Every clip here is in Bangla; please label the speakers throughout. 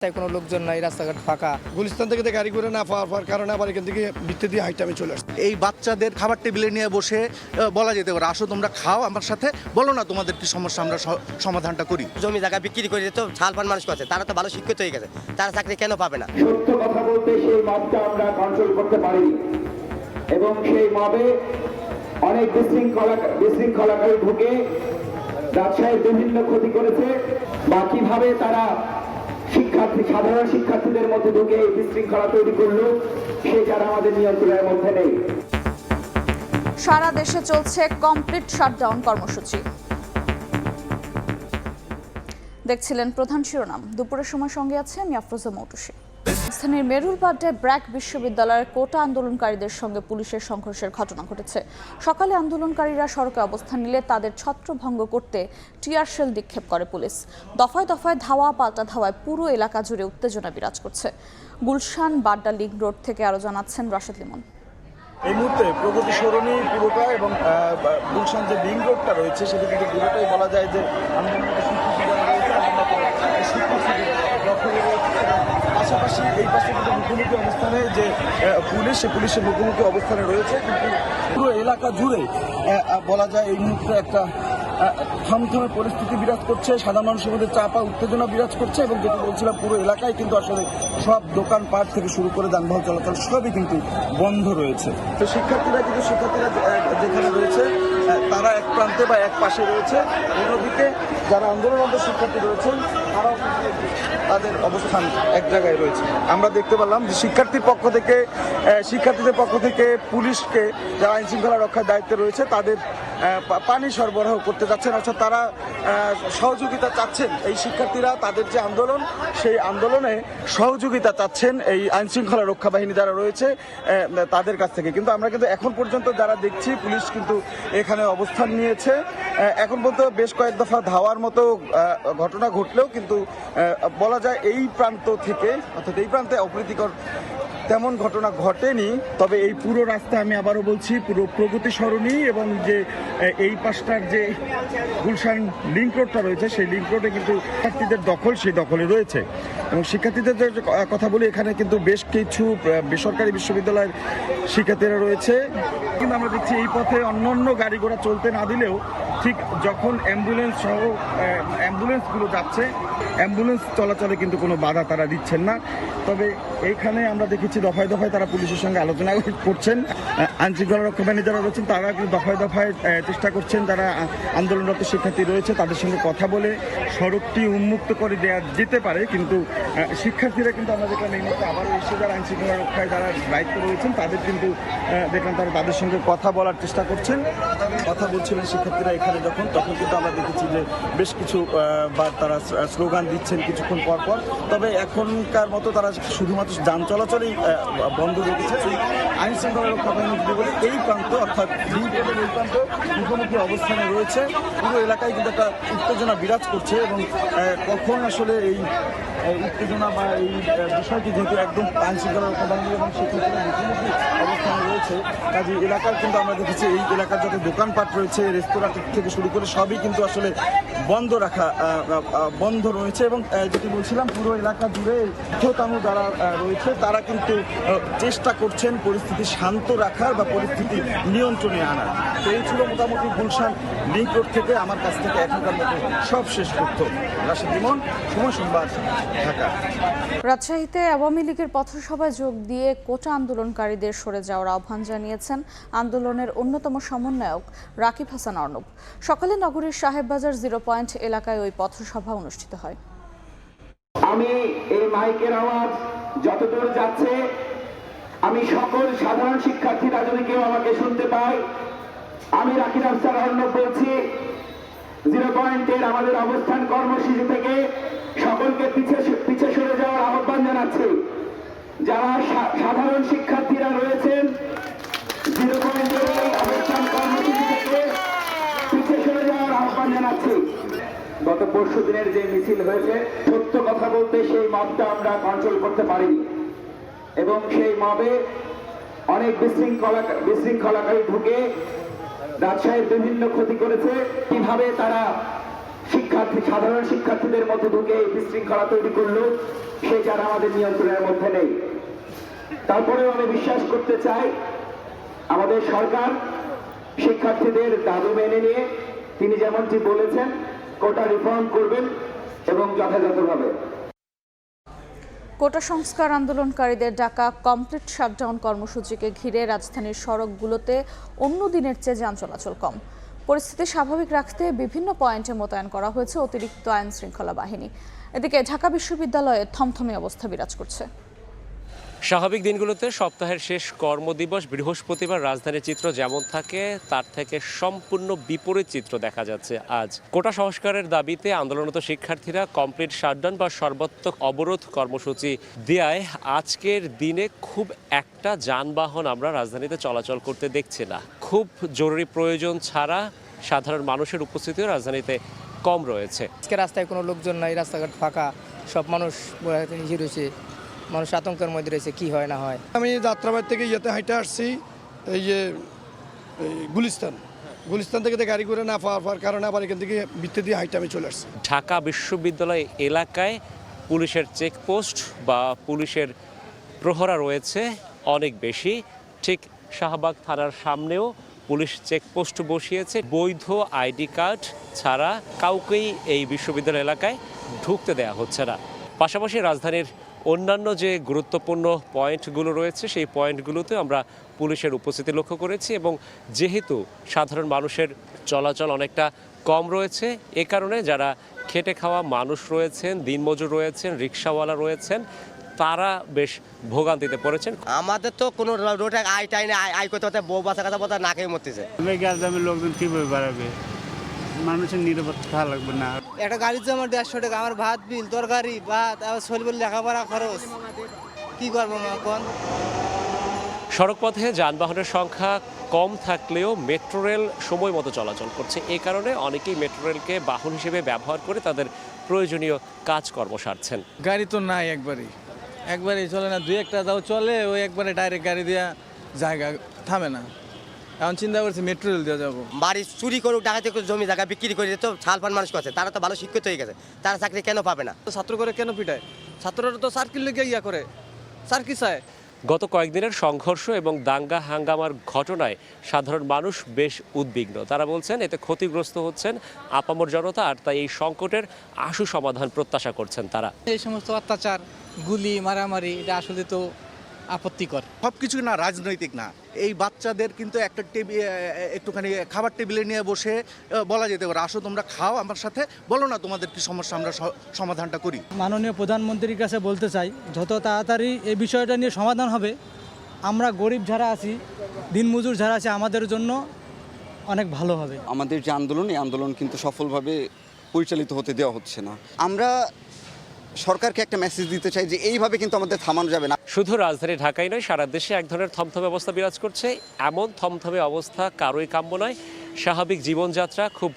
Speaker 1: তাই কোনো লোকজন নাই, রাস্তাঘাট ফাঁকা।
Speaker 2: গুলিস্তান থেকে গাড়ি করে না পাওয়ার কারণে আবার এখান থেকে ভিত্তি দিয়ে হাইটে আমি চলে আসছি।
Speaker 3: এই বাচ্চাদের খাবার টেবিলে নিয়ে বসে বলা যেতে পারে, আসো তোমরা খাও আমার সাথে, বলো না তোমাদের কি সমস্যা, আমরা সমাধানটা করি।
Speaker 4: জমি জায়গা বিক্রি করে তো ছালপান মানুষ করছে, তারা তো ভালো শিক্ষিত হয়ে গেছে, তারা চাকরি কেন পাবে না?
Speaker 5: সত্য কথা বলতে সেই মবটা আমরা কন্ট্রোল করতে পারিনি এবং সেই মবে অনেক বিশৃঙ্খলাকারী ঢুকে রাজশাহীর বিভিন্ন ক্ষতি করেছে বা কিভাবে তারা সাধারণ শিক্ষার্থীদের মধ্যে ঢুকে এই বিশৃঙ্খলা তৈরি করলো সেটার আমাদের নিয়ন্ত্রণের মধ্যে নেই।
Speaker 6: সারা দেশে চলছে কমপ্লিট শাটডাউন কর্মসূচি। দেখছিলেন প্রধান শিরোনাম, দুপুরের সময় সঙ্গে আছে আমি আফরোজা মৌটুসী। রাজধানীর মেরুলবাড্ডায় ব্র্যাক বিশ্ববিদ্যালয়ের কোটা আন্দোলনকারীদের সঙ্গে পুলিশের সংঘর্ষের ঘটনা ঘটেছে। সকালে আন্দোলনকারীরা সড়কে অবস্থান নিলে তাদের ছত্রভঙ্গ করতে টিয়ার শেল নিক্ষেপ করে পুলিশ। দফায় দফায় ধাওয়া পাল্টা ধাওয়ায় পুরো এলাকা জুড়ে উত্তেজনা বিরাজ করছে। গুলশান বাড্ডা লিংক রোড থেকে আরো জানাচ্ছেন রাশেদ লিমন।
Speaker 7: এই মুহূর্তে প্রগতি সরণি পুরোটা এবং গুলশান যে লিংক রোডটা রয়েছে সেটা কিন্তু পুরোটাই বলা যায় যে পাশাপাশি এই পাশে কিন্তু মুখোমুখি অবস্থানে যে পুলিশের মুখোমুখি অবস্থানে রয়েছে, কিন্তু পুরো এলাকা জুড়ে বলা যায় এই মুহূর্তে একটা থমথমে পরিস্থিতি বিরাজ করছে। সাধারণ মানুষের মধ্যে চাপা উত্তেজনা বিরাজ করছে এবং যেটা বলছিলাম পুরো এলাকায় কিন্তু আসলে সব দোকানপাট থেকে শুরু করে যানবাহন চলাচল সবই কিন্তু বন্ধ রয়েছে। তো শিক্ষার্থীরা যেখানে রয়েছে তারা এক প্রান্তে বা এক পাশে রয়েছে, অন্যদিকে যারা আন্দোলনরত শিক্ষার্থী রয়েছেন তারাও তাদের অবস্থান এক জায়গায় রয়েছে। আমরা দেখতে পেলাম যে শিক্ষার্থীদের পক্ষ থেকে পুলিশকে যারা আইন শৃঙ্খলা রক্ষার দায়িত্বে রয়েছে তাদের পানি সরবরাহ করতে যাচ্ছেন, অর্থাৎ তারা সহযোগিতা চাচ্ছেন। এই শিক্ষার্থীরা তাদের যে আন্দোলন সেই আন্দোলনে সহযোগিতা চাচ্ছেন এই আইন শৃঙ্খলা রক্ষা বাহিনী যারা রয়েছে তাদের কাছ থেকে। কিন্তু আমরা কিন্তু এখন পর্যন্ত যারা দেখছি পুলিশ কিন্তু এখানে অবস্থান নিয়েছে। এখন পর্যন্ত বেশ কয়েক দফা ধাওয়ার মতো ঘটনা ঘটলেও কিন্তু বলা যায় এই প্রান্ত থেকে, অর্থাৎ এই প্রান্তে অপ্রীতিকর তেমন ঘটনা ঘটেনি। তবে এই পুরো রাস্তা, আমি আবারও বলছি, পুরো প্রগতি সরণি এবং যে এই পাশটার যে গুলশান লিংক রোডটা রয়েছে সেই লিংক রোডে কিন্তু শিক্ষার্থীদের সেই দখলে রয়েছে। এবং শিক্ষার্থীদের যে কথা বলি, এখানে কিন্তু বেশ কিছু বেসরকারি বিশ্ববিদ্যালয়ের শিক্ষার্থীরা রয়েছে। কিন্তু আমরা দেখছি এই পথে অন্য গাড়ি ঘোড়া চলতে না দিলেও ঠিক যখন অ্যাম্বুলেন্সগুলো যাচ্ছে, অ্যাম্বুলেন্স চলাচলে কিন্তু কোনো বাধা তারা দিচ্ছেন না। তবে এইখানে আমরা দেখেছি দফায় দফায় তারা পুলিশের সঙ্গে আলোচনা করছেন। আইন শৃঙ্খলা রক্ষা বাহিনী যারা রয়েছেন তারা কিন্তু দফায় দফায় চেষ্টা করছেন যারা আন্দোলনরত শিক্ষার্থী রয়েছে তাদের সঙ্গে কথা বলে সড়কটি উন্মুক্ত করে দেওয়া যেতে পারে। কিন্তু শিক্ষার্থীরা কিন্তু আমরা দেখলাম এই মুহূর্তে আবারও এসে যারা আইন শৃঙ্খলা রক্ষায় যারা দায়িত্ব রয়েছেন তাদের কিন্তু দেখলাম তাদের সঙ্গে কথা বলার চেষ্টা করছেন। কথা বলছিলেন শিক্ষার্থীরা এখানে তখন কিন্তু আমরা দেখেছি যে বেশ কিছু বার তারা স্লোগান দিচ্ছেন কিছুক্ষণ পর পর। তবে এখনকার মতো তারা শুধুমাত্র যান চলাচলেই বন্ধ রেখেছে। এই আইন শৃঙ্খলা রক্ষা বাহিনী যদি বলি এই প্রান্ত, অর্থাৎ লিংক রোডের এই প্রান্ত মুখোমুখি অবস্থানে রয়েছে। পুরো এলাকায় কিন্তু একটা উত্তেজনা বিরাজ করছে এবং কখন আসলে এই উত্তেজনা বা এই বিষয়টি যেহেতু একদম আইন শৃঙ্খলা রক্ষা বাহিনী এবং শিক্ষার্থীরা মুখোমুখি অবস্থানে রয়েছে, কাজে এলাকার কিন্তু আমরা দেখেছি এই এলাকার যত দোকানপাট রয়েছে, রেস্তোরাঁ থেকে শুরু করে সবই কিন্তু আসলে বন্ধ রয়েছে। এবং যেটি বলছিলাম পুরো এলাকা জুড়ে ঊর্ধ্বতন যারা রয়েছে তারা কিন্তু চেষ্টা করছেন পরিস্থিতি শান্ত রাখার বা পরিস্থিতি নিয়ন্ত্রণে আনার। তো এই ছিল মোটামুটি গুলশান লিংক রোড থেকে আমার কাছ থেকে এখনকার মতো সব শেষ তথ্য। রাশেদ লিমন, সময় সংবাদ, ঢাকা।
Speaker 6: রাজশাহীতে আওয়ামী লীগের পথসভায় যোগ দিয়ে কোটা আন্দোলনকারীদের সরে যাওয়ার আহ্বান জানিয়েছেন আন্দোলনের অন্যতম সমন্বয়ক রাকিব হাসান অর্ণব। সকালে নগরীর সাহেববাজার 0 পয়েন্ট এলাকায় ওই পথসভা অনুষ্ঠিত হয়।
Speaker 5: আমি এই মাইকের আওয়াজ যতদূর যাচ্ছে, আমি সকল সাধারণ শিক্ষার্থীরা যদি কেউ আমাকে শুনতে পায়, আমি রাকিব হাসান অর্ণব বলছি, 0 পয়েন্টের আমাদের অবস্থান কর্মসূচি থেকে সকলকে পিছে সরে যাওয়ার আহ্বান জানাচ্ছি। যারা সাধারণ শিক্ষার্থীরা রয়েছেন 0 পয়েন্টের অবস্থান কর্মসূচি থেকে পিছে সরে যাওয়ার আহ্বান জানাচ্ছি। গত পরশু দিনের যে মিছিল হয়েছে, সত্য কথা বলতে সেই মবটা আমরা কন্ট্রোল করতে পারিনি এবং সেই মবে অনেক বিশৃঙ্খলাকারী ঢুকে রাজশাহীর বিভিন্ন ক্ষতি করেছে। কিভাবে তারা সাধারণ শিক্ষার্থীদের মধ্যে ঢুকে এই বিশৃঙ্খলা তৈরি করলো, সে যারা আমাদের নিয়ন্ত্রণের মধ্যে নেই। তারপরেও আমি বিশ্বাস করতে চাই আমাদের সরকার শিক্ষার্থীদের দাবি মেনে নিয়ে তিনি যেমনটি বলেছেন কোটা রিফর্ম করবেন এবং যথাযথভাবে।
Speaker 6: কোটা সংস্কার আন্দোলনকারীদের ডাকা কমপ্লিট শাটডাউন কর্মসূচিকে ঘিরে রাজধানীর সড়কগুলোতে অন্য দিনের চেয়ে যান চলাচল কম। পরিস্থিতি স্বাভাবিক রাখতে বিভিন্ন পয়েন্টে মোতায়েন করা হয়েছে অতিরিক্ত আইন শৃঙ্খলা বাহিনী। এদিকে ঢাকা বিশ্ববিদ্যালয়ে থমথমে অবস্থা বিরাজ করছে।
Speaker 8: স্বাভাবিক দিনগুলোতে সপ্তাহের শেষ কর্মদিবস বৃহস্পতিবার রাজধানীর চিত্র যেমন থাকে তার থেকে সম্পূর্ণ বিপরীত চিত্র দেখা যাচ্ছে আজ। কোটা সংস্কারের দাবিতে আন্দোলনরত শিক্ষার্থীরা কমপ্লিট শাটডাউন বা সর্বাত্মক অবরোধ কর্মসূচি দেয়ায় আজকের দিনে খুব একটা যানবাহন আমরা রাজধানীতে চলাচল করতে দেখছি না। খুব জরুরি প্রয়োজন ছাড়া সাধারণ মানুষের উপস্থিতিও রাজধানীতে কম রয়েছে।
Speaker 1: আজকে রাস্তায় কোনো লোকজন নাই, রাস্তাঘাট ফাঁকা, সব মানুষ রয়েছে, মানুষ আতঙ্কের মধ্যে রয়েছে, কি হয় না হয়।
Speaker 2: আমি যাত্রাবাড়ি থেকে ইয়েতে হাইটে আসছি, এই যে গুলিস্তান থেকে গাড়ি করে না পাওয়ার কারণে আবার এখান থেকে ভিত্তি দিয়ে হাইটে আমি চলে আসছি।
Speaker 8: ঢাকা বিশ্ববিদ্যালয় এলাকায় পুলিশের চেকপোস্ট বা পুলিশের প্রহরা রয়েছে অনেক বেশি। ঠিক শাহবাগ থানার সামনেও পুলিশ চেকপোস্ট বসিয়েছে। বৈধ আইডি কার্ড ছাড়া কাউকেই এই বিশ্ববিদ্যালয় এলাকায় ঢুকতে দেয়া হচ্ছে না। পাশাপাশি রাজধানীর অন্যান্য যে গুরুত্বপূর্ণ পয়েন্টগুলো রয়েছে সেই পয়েন্টগুলোতে আমরা পুলিশের উপস্থিতি লক্ষ্য করেছি এবং যেহেতু সাধারণ মানুষের চলাচল অনেকটা কম রয়েছে, এ কারণে যারা খেটে খাওয়া মানুষ রয়েছেন, দিনমজুর রয়েছেন, রিক্সাওয়ালা রয়েছেন, তারা বেশ ভোগান্তিতে পড়েছেন।
Speaker 4: আমাদের তো কোনো রোডে আই করতে হতে বউ বাচ্চা কথা বলতে না খেয়ে মরতেছে।
Speaker 9: গ্যাসদামের লোকজন কীভাবে বাড়াবে? মানুষের নিরাপত্তা থাকা লাগবে না।
Speaker 1: একটা গাড়ির যে আমার 150 টাকা, আমার ভাত বিল, তরকারি, ভাত, আবার শরীর লেখাপড়া খরচ, কি করবো এখন?
Speaker 8: সড়কপথে যানবাহনের সংখ্যা কম থাকলেও মেট্রো রেল সময় মতো চলাচল করছে। এই কারণে অনেকেই মেট্রো রেলকে বাহন হিসেবে ব্যবহার করে তাদের প্রয়োজনীয় কাজকর্ম সারছেন।
Speaker 1: গাড়ি তো নাই, একবারই চলে না, দুই একটা দাও চলে, ওই একবারে ডাইরেক্ট গাড়ি দেওয়া জায়গা থামে না। এখন চিন্তা করছি মেট্রো রেল দিয়ে যাবো।
Speaker 4: বাড়ি চুরি করুক, ডাকাতি করুক, জমি জায়গা বিক্রি করে তো ছালপান মানুষ করছে, তারা তো ভালো শিক্ষিত হয়ে গেছে, তারা চাকরি কেন পাবে না?
Speaker 1: ছাত্র করে কেন পিটায়? ছাত্ররা তো সার্কিল লেগে ইয়া করে, স্যার কি চায়?
Speaker 8: গত কয়েকদিনের সংঘর্ষ এবং দাঙ্গা হাঙ্গামার ঘটনায় সাধারণ মানুষ বেশ উদ্বিগ্ন। তারা বলছেন এতে ক্ষতিগ্রস্ত হচ্ছেন আপামর জনতা, আর তাই এই সংকটের আশু সমাধান প্রত্যাশা করছেন তারা।
Speaker 1: এই সমস্ত অত্যাচার, গুলি, মারামারি, এটা আসলে তো আপত্তিকর।
Speaker 3: সব কিছু না রাজনৈতিক না, এই বাচ্চাদের কিন্তু একটা একটুখানি খাবার টেবিলে নিয়ে বসে বলা যেতে পারে আসো তোমরা খাও আমার সাথে, বলো না তোমাদের কি সমস্যা, আমরা সমাধানটা করি।
Speaker 10: মাননীয় প্রধানমন্ত্রীর কাছে বলতে চাই যত তাড়াতাড়ি এই বিষয়টা নিয়ে সমাধান হবে, আমরা গরিব যারা আছি, দিনমজুর যারা আছে, আমাদের জন্য অনেক ভালো হবে।
Speaker 11: আমাদের যে আন্দোলন, এই আন্দোলন কিন্তু সফলভাবে পরিচালিত হতে দেওয়া হচ্ছে না। আমরা সরকারকে একটা মেসেজ দিতে চাই যে এইভাবে কিন্তু আমাদের থামানো যাবে না।
Speaker 8: শুধু রাজধানী ঢাকাই নয়, সারা দেশে এক ধরনের থমথমে অবস্থা বিরাজ করছে। এমন থমথমে অবস্থা কারোই কাম্য নয়। স্বাভাবিক জীবনযাত্রা খুব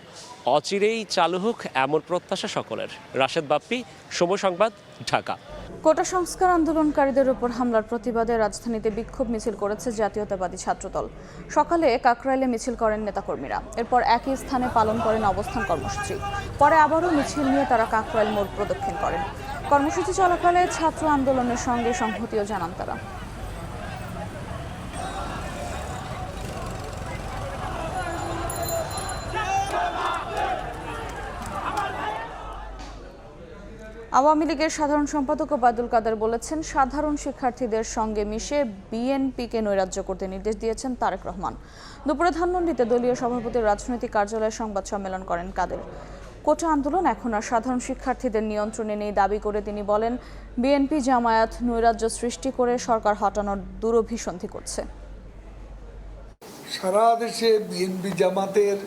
Speaker 8: অচিরেই চালু হোক এমন প্রত্যাশা সকলের। রাশেদ বাপ্পি, সময় সংবাদ, ঢাকা।
Speaker 6: কোটা সংস্কার আন্দোলনকারীদের উপর হামলার প্রতিবাদে রাজধানীতে বিক্ষোভ মিছিল করেছে জাতীয়তাবাদী ছাত্রদল। সকালে কাকরাইলে মিছিল করেন নেতাকর্মীরা, এরপর একই স্থানে পালন করেন অবস্থান কর্মসূচি। পরে আবারও মিছিল নিয়ে তারা কাকরাইল মোড় প্রদক্ষিণ করেন। কর্মসূচি চলাকালে ছাত্র আন্দোলনের সঙ্গে সংহতিও জানান তারা। আওয়ামী লীগের সাধারণ সম্পাদক ওবায়দুল কাদের বলেছেন, সাধারণ শিক্ষার্থীদের সঙ্গে মিশে বিএনপিকে নৈরাজ্য করতে নির্দেশ দিয়েছেন তারেক রহমান। দুপুরে ধানমন্ডিতে দলীয় সভাপতির রাজনৈতিক কার্যালয়ে সংবাদ সম্মেলন করেন কাদের। কোটা আন্দোলন এখন আর সাধারণ শিক্ষার্থীদের নিয়ন্ত্রণে নেই দাবি করে তিনি বলেন, বিএনপি জামায়াত নৈরাজ্য সৃষ্টি করে সরকার হটানোর দুরভিসন্ধি করছে।
Speaker 12: সারা দেশে বিএনপি জামাতের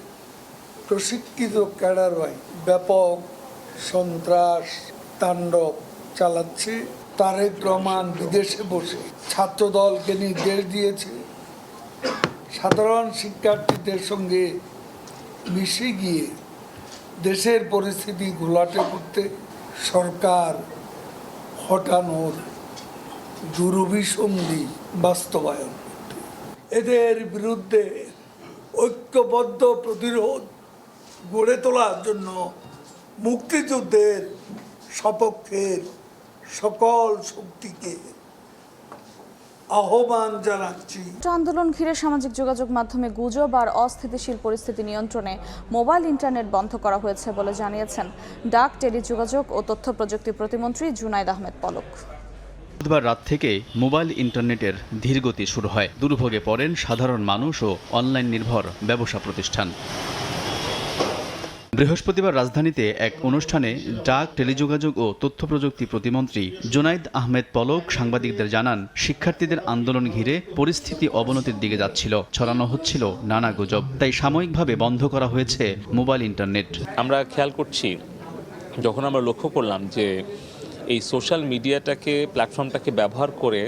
Speaker 12: প্রশিক্ষিত ক্যাডাররাই ব্যাপক সন্ত্রাস তাণ্ডব চালাচ্ছে। তারেক রহমান বিদেশে বসে ছাত্রদলকে নির্দেশ দিয়েছে সাধারণ শিক্ষার্থীদের সঙ্গে মিশে গিয়ে দেশের পরিস্থিতি ঘোলাটে করতে, সরকার হটানোর দুরভিসন্ধি বাস্তবায়ন করতে। এদের বিরুদ্ধে ঐক্যবদ্ধ প্রতিরোধ গড়ে তোলার জন্য মুক্তিযুদ্ধের সপক্ষের সকল শক্তিকে আহ্বান জানাচ্ছি।
Speaker 6: আন্দোলন ঘিরে সামাজিক যোগাযোগ মাধ্যমে গুজব আর অস্থিতিশীল পরিস্থিতি নিয়ন্ত্রণে মোবাইল ইন্টারনেট বন্ধ করা হয়েছে বলে জানিয়েছেন ডাক, টেলিযোগাযোগ ও তথ্য প্রযুক্তি প্রতিমন্ত্রী জুনাইদ আহমেদ পলক।
Speaker 13: বুধবার রাত থেকে মোবাইল ইন্টারনেটের ধীরগতি শুরু হয়। দুর্ভোগে পড়েন সাধারণ মানুষ ও অনলাইন নির্ভর ব্যবসা প্রতিষ্ঠান। বৃহস্পতিবার রাজধানীতে এক অনুষ্ঠানে ডাক, টেলিযোগাযোগ ও তথ্য প্রযুক্তি প্রতিমন্ত্রী জুনাইদ আহমেদ পলক সাংবাদিকদের জানান, শিক্ষার্থীদের আন্দোলন ঘিরে পরিস্থিতি অবনতির দিকে যাচ্ছিল, ছড়ানো হচ্ছিল নানা গুজব, তাই সাময়িকভাবে বন্ধ করা হয়েছে মোবাইল ইন্টারনেট।
Speaker 14: আমরা খেয়াল করছি, যখন আমরা লক্ষ্য করলাম যে এই সোশ্যাল মিডিয়াটাকে, প্ল্যাটফর্মটাকে ব্যবহার করে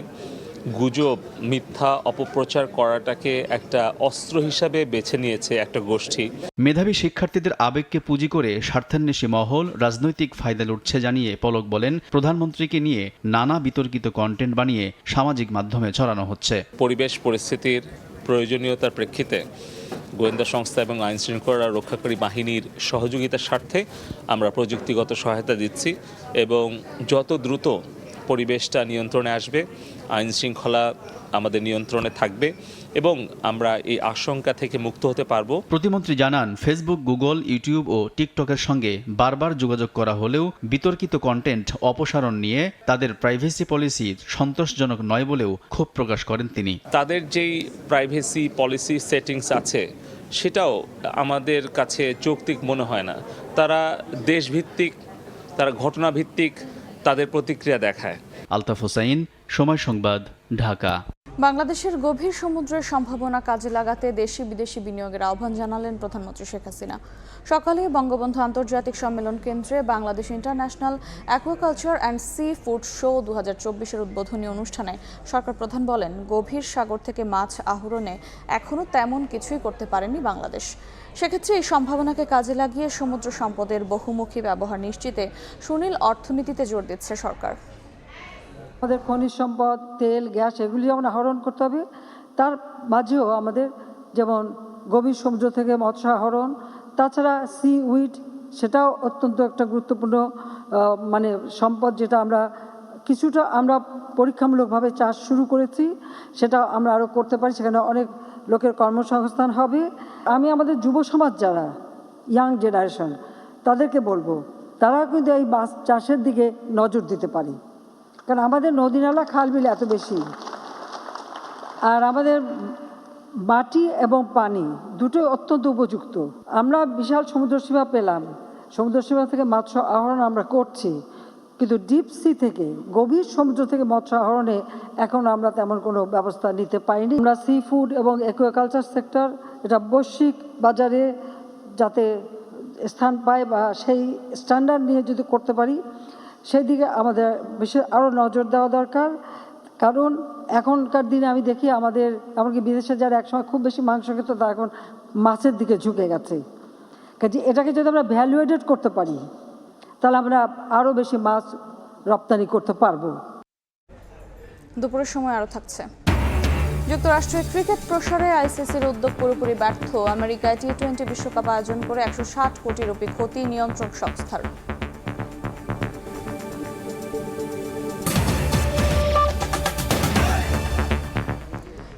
Speaker 14: গুজব, মিথ্যা অপপ্রচার করাটাকে একটা অস্ত্র হিসাবে বেছে নিয়েছে একটা গোষ্ঠী।
Speaker 13: মেধাবী শিক্ষার্থীদের আবেগকে পুঁজি করে স্বার্থান্বেষী মহল রাজনৈতিক ফায়দা লুটছে জানিয়ে পলক বলেন, প্রধানমন্ত্রীকে নিয়ে নানা বিতর্কিত কন্টেন্ট বানিয়ে সামাজিক মাধ্যমে ছড়ানো হচ্ছে।
Speaker 14: পরিবেশ পরিস্থিতির প্রয়োজনীয়তার প্রেক্ষিতে গোয়েন্দা সংস্থা এবং আইন শৃঙ্খলা রক্ষাকারী বাহিনীর সহযোগিতার স্বার্থে আমরা প্রযুক্তিগত সহায়তা দিচ্ছি এবং যত দ্রুত পরিবেশটা নিয়ন্ত্রণে আসবে, আইন শৃঙ্খলা আমাদের নিয়ন্ত্রণে থাকবে এবং আমরা এই আশঙ্কা থেকে মুক্ত হতে পারব।
Speaker 13: প্রতিমন্ত্রী জানান, ফেসবুক, গুগল, ইউটিউব ও টিকটকের সঙ্গে বারবার যোগাযোগ করা হলেও বিতর্কিত কন্টেন্ট অপসারণ নিয়ে তাদের প্রাইভেসি পলিসি সন্তোষজনক নয় বলেও ক্ষোভ প্রকাশ করেন তিনি।
Speaker 14: তাদের যেই প্রাইভেসি পলিসি সেটিংস আছে সেটাও আমাদের কাছে যৌক্তিক মনে হয় না। তারা দেশভিত্তিক, তারা ঘটনাভিত্তিক তাদের প্রতিক্রিয়া দেখায়।
Speaker 13: আলতাফ হোসাইন, সময় সংবাদ, ঢাকা।
Speaker 6: বাংলাদেশের গভীর সমুদ্রের সম্ভাবনা কাজে লাগাতে দেশি বিদেশি বিনিয়োগের আহ্বান জানালেন প্রধানমন্ত্রী শেখ হাসিনা। সকালে বঙ্গবন্ধু আন্তর্জাতিক সম্মেলন কেন্দ্রে Bangladesh international aquaculture and sea food show 2024-এর উদ্বোধনী অনুষ্ঠানে সরকার প্রধান বলেন, গভীর সাগর থেকে মাছ আহরণে এখনও তেমন কিছুই করতে পারেনি বাংলাদেশ। সেক্ষেত্রে এই সম্ভাবনাকে কাজে লাগিয়ে সমুদ্র সম্পদের বহুমুখী ব্যবহার নিশ্চিতে সুনীল অর্থনীতিতে জোর দিচ্ছে সরকার।
Speaker 15: আমাদের খনিজ সম্পদ, তেল, গ্যাস এগুলি যেমন আহরণ করতে হবে, তার মাঝেও আমাদের যেমন গভীর সমুদ্র থেকে মৎস্য আহরণ, তাছাড়া সি উইড, সেটাও অত্যন্ত একটা গুরুত্বপূর্ণ সম্পদ, যেটা আমরা কিছুটা পরীক্ষামূলকভাবে চাষ শুরু করেছি, সেটা আমরা আরও করতে পারি, সেখানে অনেক লোকের কর্মসংস্থান হবে। আমি আমাদের যুব সমাজ যারা ইয়াং জেনারেশন তাদেরকে বলবো, তারা কিন্তু এই মাছ চাষের দিকে নজর দিতে পারে, কারণ আমাদের নদী নালা খাল বিল এত বেশি, আর আমাদের মাটি এবং পানি দুটোই অত্যন্ত উপযুক্ত। আমরা বিশাল সমুদ্রসীমা পেলাম, সমুদ্রসীমা থেকে মৎস্য আহরণ আমরা করছি, কিন্তু ডিপ সি থেকে, গভীর সমুদ্র থেকে মৎস্য আহরণে এখন আমরা তেমন কোনো ব্যবস্থা নিতে পারিনি। আমরা সি ফুড এবং অ্যাকুয়াকালচার সেক্টর, এটা বৈশ্বিক বাজারে যাতে স্থান পায় বা সেই স্ট্যান্ডার্ড নিয়ে যদি করতে পারি, সেই দিকে আমাদের বিশেষ আরও নজর দেওয়া দরকার। কারণ এখনকার দিনে আমি দেখি আমাদের এমনকি বিদেশে যারা একসময় খুব বেশি মাংস খেত, তারা এখন মাছের দিকে ঝুঁকে গেছে। কাজে এটাকে যদি আমরা ভ্যালুয়েটেড করতে পারি, তাহলে আমরা আরও বেশি মাছ রপ্তানি করতে পারবো।
Speaker 6: দুপুরের সময় আরও থাকছে। যুক্তরাষ্ট্রের ক্রিকেট প্রসারে আইসিসির উদ্যোগ পুরোপুরি ব্যর্থ। আমেরিকায় টি-20 বিশ্বকাপ আয়োজন করে 160 কোটি রুপি ক্ষতি নিয়ন্ত্রক সংস্থার।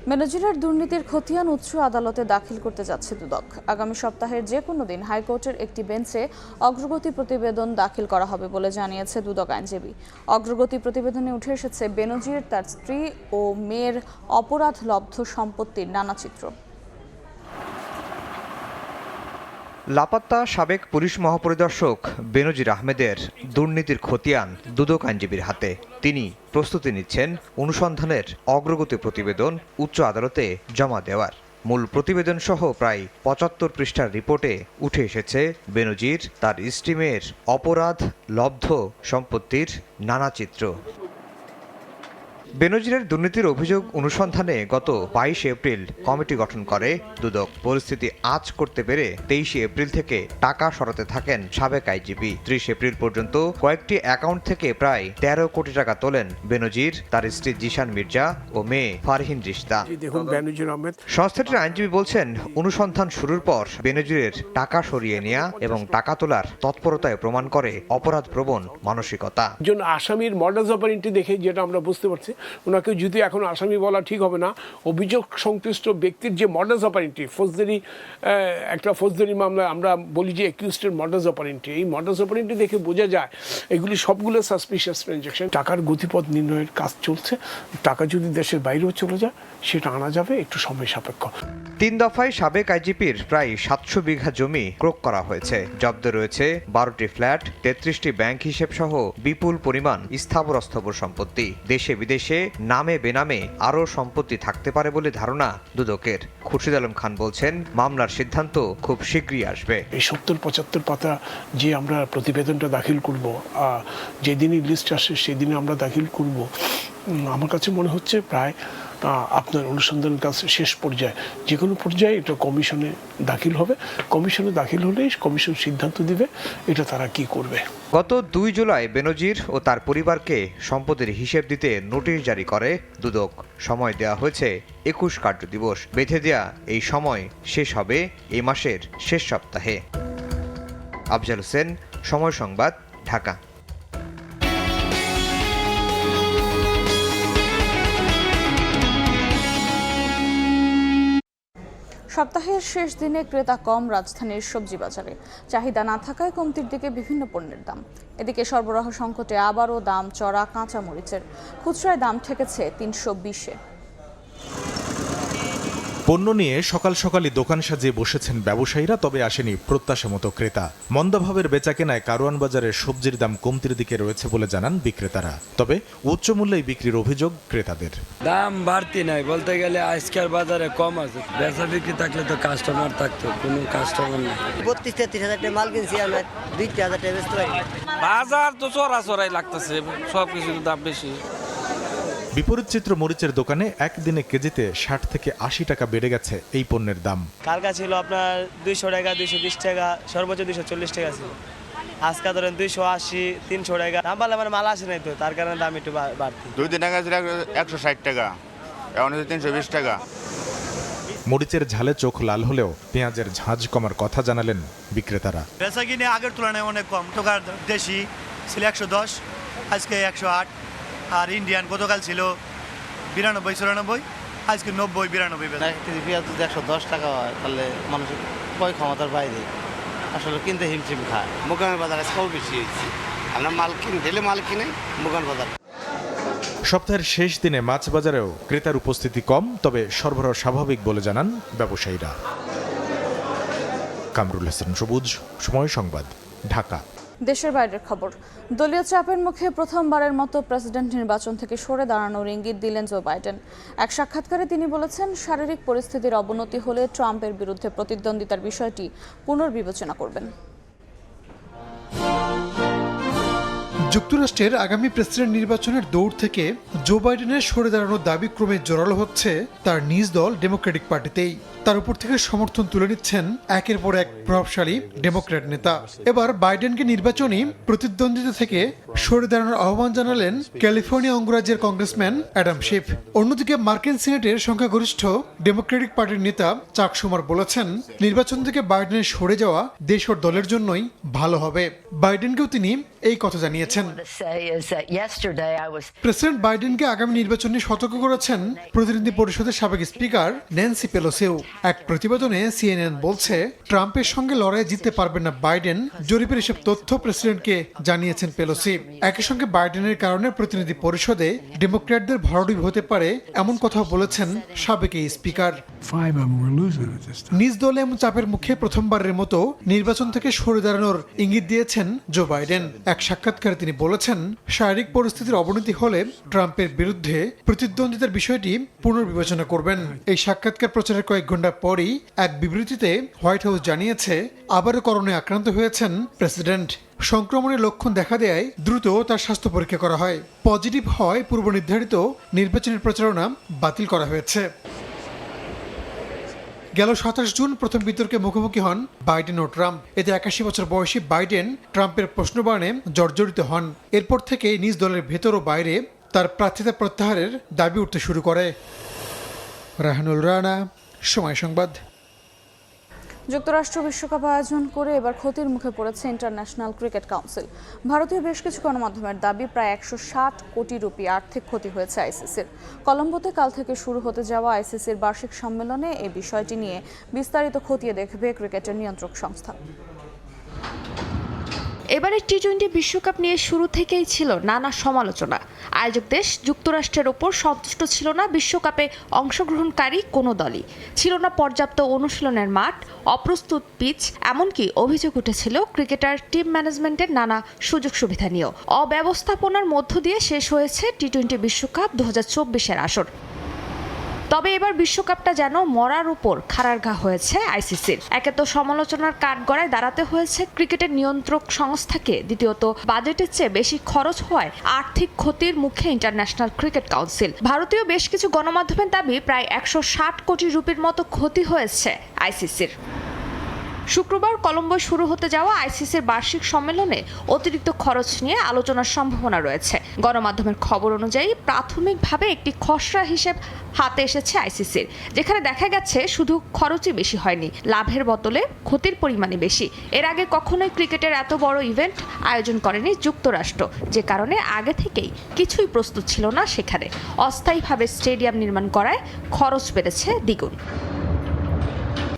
Speaker 6: বেনজিরের দুর্নীতির খতিয়ান উচ্চ আদালতে দাখিল করতে যাচ্ছে দুদক। আগামী সপ্তাহের যে কোনো দিন হাইকোর্টের একটি বেঞ্চে অগ্রগতি প্রতিবেদন দাখিল করা হবে বলে জানিয়েছে দুদক আইনজীবী। অগ্রগতি প্রতিবেদনে উঠে এসেছে বেনজির, তার স্ত্রী ও মেয়ের অপরাধ লব্ধ সম্পত্তির নানা চিত্র।
Speaker 16: লাপাত্তা সাবেক পুলিশ মহাপরিদর্শক বেনজির আহমেদের দুর্নীতির খতিয়ান দুদক আইনজীবীর হাতে। তিনি প্রস্তুতি নিচ্ছেন অনুসন্ধানের অগ্রগতি প্রতিবেদন উচ্চ আদালতে জমা দেওয়ার। মূল প্রতিবেদন সহ প্রায় 75 পৃষ্ঠার রিপোর্টে উঠে এসেছে বেনজির, তার স্ত্রী মেয়ের অপরাধ লব্ধ সম্পত্তির নানা চিত্র। বেনজিরের দুর্নীতির অভিযোগ অনুসন্ধানে গত 22 এপ্রিল কমিটি গঠন করে দুদক। পরিস্থিতি আঁচ করতে পেরে 23 এপ্রিল থেকে টাকা সরাতে থাকেন সাবেক আইজিপি। 30 এপ্রিল পর্যন্ত কয়েকটি অ্যাকাউন্ট থেকে প্রায় 13 কোটি টাকা তোলেন বেনজির, তার স্ত্রী জিশান মির্জা ও মেয়ে ফারহিন রিশতা। সংস্থাটির আইনজীবী বলছেন, অনুসন্ধান শুরুর পর বেনজিরের টাকা সরিয়ে নেওয়া এবং টাকা তোলার তৎপরতায় প্রমাণ করে অপরাধপ্রবণ মানসিকতা।
Speaker 17: একজন আসামির মডাস অপারেন্ডি দেখে যেটা আমরা বুঝতে পারছি, ওনাকে যদি এখন আসামি বলা ঠিক হবে না, অভিযোগ সংশ্লিষ্ট ব্যক্তির যে মডাস অপারেন্ডি, একটা ফৌজদারি মামলা আমরা বলি যে অ্যাকিউজডের মডাস অপারেন্ডি, এই মডাস অপারেন্ডি দেখে বোঝা যায় এগুলি সবগুলো সাসপিশিয়াস ট্রানজাকশন। টাকার গতিপথ নির্ণয়ের কাজ চলছে। টাকা যদি দেশের বাইরেও চলে যায় সেটা আনা যাবে, একটু সময় সাপেক্ষ।
Speaker 16: 3 দফায় সাবেক আইজিপির প্রায় 700 বিঘা জমি ক্রয় করা হয়েছে। জব্দ রয়েছে 12টি ফ্ল্যাট, 33টি ব্যাংক হিসেব সহ বিপুল পরিমাণ স্থাবর অস্থাবর সম্পত্তি। দেশে বিদেশে নামে বেনামে আরও সম্পত্তি থাকতে পারে বলে ধারণা দুদকের। খুরশিদ আলম খান বলছেন, মামলার সিদ্ধান্ত খুব শীঘ্রই আসবে।
Speaker 17: এই 70-75 পাতা যে আমরা প্রতিবেদনটা দাখিল করব, যেদিনই লিস্ট আসে সেদিনে আমরা দাখিল করব। আমার কাছে মনে হচ্ছে প্রায় আপনার অনুসন্ধান কাজ শেষ পর্যায়ে, যে কোনো পর্যায়ে এটা কমিশনে দাখিল হবে। কমিশনে দাখিল হলেই কমিশন সিদ্ধান্ত দিবে এটা তারা কি করবে।
Speaker 16: গত 2 জুলাই বেনজির ও তার পরিবারকে সম্পত্তির হিসেব দিতে নোটিশ জারি করে দুদক। সময় দেওয়া হয়েছে 21 কার্যদিবস। বেঁধে দেয়া এই সময় শেষ হবে এই মাসের শেষ সপ্তাহে। আফজাল হোসেন, সময় সংবাদ, ঢাকা।
Speaker 6: সপ্তাহের শেষ দিনে ক্রেতা কম রাজধানীর সবজি বাজারে। চাহিদা না থাকায় কমতির দিকে বিভিন্ন পণ্যের দাম। এদিকে সরবরাহ সংকটে আবারও দাম চড়া কাঁচা মরিচের। খুচরায় দাম ঠেকেছে 320-এ।
Speaker 18: পণ্য নিয়ে সকাল সকালই দোকান সাজিয়ে বসেছেন ব্যবসায়ীরা, তবে আসেনি প্রত্যাশা মতো ক্রেতা। মন্দাভাবের বেচাকেনায় কারওয়ান বাজারের সবজির দাম কমতির দিকে রয়েছে বলে জানান বিক্রেতারা। তবে উচ্চ মূল্যে বিক্রির অভিযোগ ক্রেতাদের।
Speaker 19: দাম বাড়তি নাই, বলতে গেলে আজকের বাজারে কম আছে। বেচা বিক্রি থাকলে তো কাস্টমার থাকতো, কোনো কাস্টমার নেই।
Speaker 4: 32-33 হাজার টাকা মাল কিনছি আমরা, 2-3 হাজার টাকা বেচতে পারি।
Speaker 20: বাজার তো চড়াই লাগতেছে, সব কিছুর দাম বেশি।
Speaker 18: বিপরীত চিত্র মরিচের দোকানে একদিনে কেজিতে 60 থেকে 80 টাকা বেড়ে গেছে এই পণ্যের দাম।
Speaker 21: কালকা ছিল আপনার 200 টাকা, 220 টাকা, সর্বোচ্চ 240 টাকা ছিল। আজকে ধরেন 280, 300 টাকা। দাম বাড়লে মানে মাল আসে নাই তো, তার কারণে দাম একটু বাড়তি।
Speaker 22: 2 দিন আগে ছিল 160 টাকা, এখন 320 টাকা।
Speaker 18: মরিচের ঝালে চোখ লাল হলেও পেঁয়াজের ঝাঁজ কমার কথা জানালেন বিক্রেতারা।
Speaker 23: বেচা কিনে আগের তুলনায় অনেক কম। টাকার দেশি ছিল 110, আজকে 108। আর ইন্ডিয়ান গতকাল ছিল 92-94, আজকে 90-92।
Speaker 24: এক কেজি পেঁয়াজ যদি 110 টাকা হয় তাহলে মানুষের ক্রয় ক্ষমতার বাইরে, আসলে কিনতে হিমশিম খায়। মোকামের বাজার আজকেও বেশি হয়েছে। আমরা মাল কিনে মাল কিনে মোকামের বাজার।
Speaker 18: সপ্তাহের শেষ দিনে মাছ বাজারেও ক্রেতার উপস্থিতি কম, তবে সরবরাহ স্বাভাবিক বলে জানান ব্যবসায়ীরা। কামরুল হাসান সবুজ, সময় সংবাদ, ঢাকা।
Speaker 6: দেশের বাইরের খবর। দলীয় চাপের মুখে প্রথমবারের মতো প্রেসিডেন্ট নির্বাচন থেকে সরে দাঁড়ানোর ইঙ্গিত দিলেন জো বাইডেন। এক সাক্ষাৎকারে তিনি বলেছেন, শারীরিক পরিস্থিতির অবনতি হলে ট্রাম্পের বিরুদ্ধে প্রতিদ্বন্দ্বিতার বিষয়টি পুনর্বিবেচনা করবেন।
Speaker 25: যুক্তরাষ্ট্রের আগামী প্রেসিডেন্ট নির্বাচনের দৌড় থেকে জো বাইডেনের সরে দাঁড়ানোর দাবি ক্রমে জোরালো হচ্ছে তার নিজ দল ডেমোক্রেটিক পার্টিতেই। তার উপর থেকে সমর্থন তুলে নিচ্ছেন একের পর এক প্রভাবশালী ডেমোক্র্যাট নেতা। এবার বাইডেনকে নির্বাচনী প্রতিদ্বন্দ্বিতা থেকে সরে দাঁড়ানোর আহ্বান জানালেন ক্যালিফোর্নিয়া অঙ্গরাজ্যের কংগ্রেসম্যান অ্যাডাম শিফ। অন্যদিকে মার্কিন সিনেটের সংখ্যাগরিষ্ঠ ডেমোক্রেটিক পার্টির নেতা চাক শুমার বলেছেন, নির্বাচন থেকে বাইডেনের সরে যাওয়া দেশ ও দলের জন্যই ভালো হবে। বাইডেনকেও তিনি এই কথা জানিয়েছেন। প্রেসিডেন্ট বাইডেনকে আগামী নির্বাচনে সতর্ক করেছেন প্রতিনিধি পরিষদের সাবেক স্পিকার ন্যান্সি পেলোসিও। এক প্রতিবেদনে সিএনএন বলছে, ট্রাম্পের সঙ্গে লড়াইয়ে জিততে পারবেন না বাইডেন। জরিপের এসব তথ্য প্রেসিডেন্টকে জানিয়েছেন পেলোসি। একই সঙ্গে বাইডেনের কারণে প্রতিনিধি পরিষদে ডেমোক্র্যাটদের ভরাডুবি হতে পারে, এমন কথাও বলেছেন সাবেক এই স্পিকার। নিজ দলে এমন চাপের মুখে প্রথমবারের মতো নির্বাচন থেকে সরে দাঁড়ানোর ইঙ্গিত দিয়েছেন জো বাইডেন। এক সাক্ষাৎকারে তিনি বলেছেন, শারীরিক পরিস্থিতির অবনতি হলে ট্রাম্পের বিরুদ্ধে প্রতিদ্বন্দ্বিতার বিষয়টি পুনর্বিবেচনা করবেন। এই সাক্ষাৎকার প্রচারের কয়েক ঘন্টা পরই এক বিবৃতিতে হোয়াইট হাউস জানিয়েছে, আবারও করোনায় আক্রান্ত হয়েছেন প্রেসিডেন্ট। সংক্রমণের লক্ষণ দেখা দেয় দ্রুত তার স্বাস্থ্য পরীক্ষা করা হয়। পজিটিভ হয় পূর্ব নির্ধারিত নির্বাচনী প্রচারণা বাতিল করা হয়েছে। গেল 27 জুন প্রথম বিতর্কে মুখোমুখি হন বাইডেন ও ট্রাম্প। এতে 81 বছর বয়সী বাইডেন ট্রাম্পের প্রশ্নবাণে জর্জরিত হন। এরপর থেকেই নিজ দলের ভেতর ও বাইরে তার প্রার্থিতা প্রত্যাহারের দাবি উঠতে শুরু করে। রাহানুল রানা, সময় সংবাদ।
Speaker 6: যুক্তরাষ্ট্র বিশ্বকাপ আয়োজন করে এবার ক্ষতির মুখে পড়েছে ইন্টারন্যাশনাল ক্রিকেট কাউন্সিল। ভারতীয় বেশ কিছু গণমাধ্যমের দাবি প্রায় 160 কোটি রুপি আর্থিক ক্ষতি হয়েছে আইসিসির। কলম্বোতে কাল থেকে শুরু হতে যাওয়া আইসিসির বার্ষিক সম্মেলনে এই বিষয়টি নিয়ে বিস্তারিত খতিয়ে দেখবে ক্রিকেটের নিয়ন্ত্রক সংস্থা।
Speaker 1: এবারের টি-20 বিশ্বকাপ নিয়ে শুরু থেকেই ছিল নানা সমালোচনা। আয়োজক দেশ যুক্তরাষ্ট্রের ওপর সন্তুষ্ট ছিল না বিশ্বকাপে অংশগ্রহণকারী কোনো দলই। ছিল না পর্যাপ্ত অনুশীলনের মাঠ, অপ্রস্তুত পিচ, এমনকি অভিযোগ উঠেছিল ক্রিকেটার টিম ম্যানেজমেন্টের নানা সুযোগ সুবিধা নিয়েও। অব্যবস্থাপনার মধ্য দিয়ে শেষ হয়েছে টি-20 বিশ্বকাপ 2024-এর আসর। তবে এবার বিশ্বকাপটা যেন মরার উপর খাড়ার ঘা হয়েছে আইসিসির। একে তো সমালোচনার কাঠগড়ায় দাঁড়াতে হয়েছে ক্রিকেটের নিয়ন্ত্রক সংস্থাকে, দ্বিতীয়ত বাজেটের চেয়ে বেশি খরচ হওয়ায় আর্থিক ক্ষতির মুখে ইন্টারন্যাশনাল ক্রিকেট কাউন্সিল। ভারতীয় বেশ কিছু গণমাধ্যমের দাবি প্রায় 160 কোটি রুপির মতো ক্ষতি হয়েছে আইসিসির। শুক্রবার কলম্বোয় শুরু হতে যাওয়া আইসিসির বার্ষিক সম্মেলনে অতিরিক্ত খরচ নিয়ে আলোচনার সম্ভাবনা রয়েছে। গণমাধ্যমের খবর অনুযায়ী প্রাথমিকভাবে একটি খসড়া হিসেব হাতে এসেছে আইসিসির, যেখানে দেখা গেছে শুধু খরচই বেশি হয়নি, লাভের বদলে ক্ষতির পরিমাণই বেশি। এর আগে কখনোই ক্রিকেটের এত বড় ইভেন্ট আয়োজন করেনি যুক্তরাষ্ট্র, যে কারণে আগে থেকেই কিছুই প্রস্তুত ছিল না সেখানে। অস্থায়ীভাবে স্টেডিয়াম নির্মাণ করায় খরচ বেড়েছে দ্বিগুণ।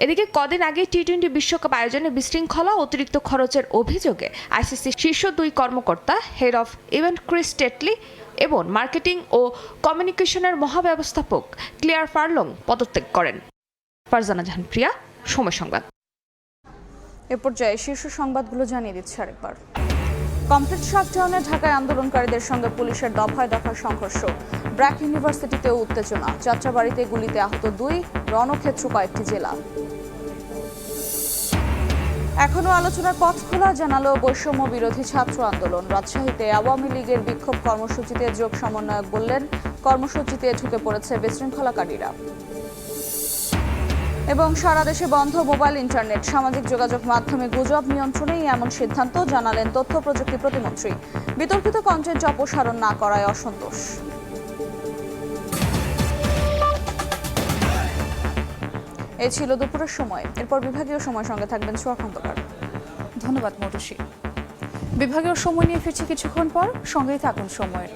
Speaker 1: এদিকে কদিন আগে টি-20 বিশ্বকাপ আয়োজনে বিশৃঙ্খলা অতিরিক্ত খরচের অভিযোগে আইসিসির শীর্ষ 2 কর্মকর্তা head of event Chris Tetley এবং মার্কেটিং ও কমিউনিকেশনের মহাব্যবস্থাপক ক্লিয়ার ফার্লং পদত্যাগ করেন। ফারজানা জাহান প্রিয়া, সময় সংবাদ।
Speaker 6: এ পর্যায়ে শীর্ষ সংবাদগুলো জানিয়ে দিচ্ছে আরেকবার। কমপ্লিট শাটডাউনে ঢাকায় আন্দোলনকারীদের সঙ্গে পুলিশের দফায় দফায় সংঘর্ষ। ব্র্যাক ইউনিভার্সিটিতেও উত্তেজনা। যাত্রাবাড়িতে গুলিতে আহত 2, রণক্ষেত্র কয়েকটি জেলা। এখনও আলোচনার পথ খোলা, জানালো বৈষম্য বিরোধী ছাত্র আন্দোলন। রাজশাহীতে আওয়ামী লীগের বিক্ষোভ কর্মসূচিতে যোগ সমন্বয়ক বললেন, কর্মসূচিতে ঢুকে পড়েছে বিশৃঙ্খলাকারীরা। এবং সারা দেশে বন্ধ মোবাইল ইন্টারনেট, সামাজিক যোগাযোগ মাধ্যমে গুজব নিয়ন্ত্রণেই এমন সিদ্ধান্ত, জানালেন তথ্য প্রযুক্তি প্রতিমন্ত্রী। বিতর্কিত কন্টেন্ট অপসারণ না করায় অসন্তোষ। এই ছিল দুপুরের সময়। এরপর বিভাগীয় সময় সঙ্গে থাকবেন সোয়া খন্দকার। ধন্যবাদ মৌটুসী। বিভাগীয় সময় নিয়ে ফিরছি কিছুক্ষণ পর, সঙ্গেই থাকুন সময়ের।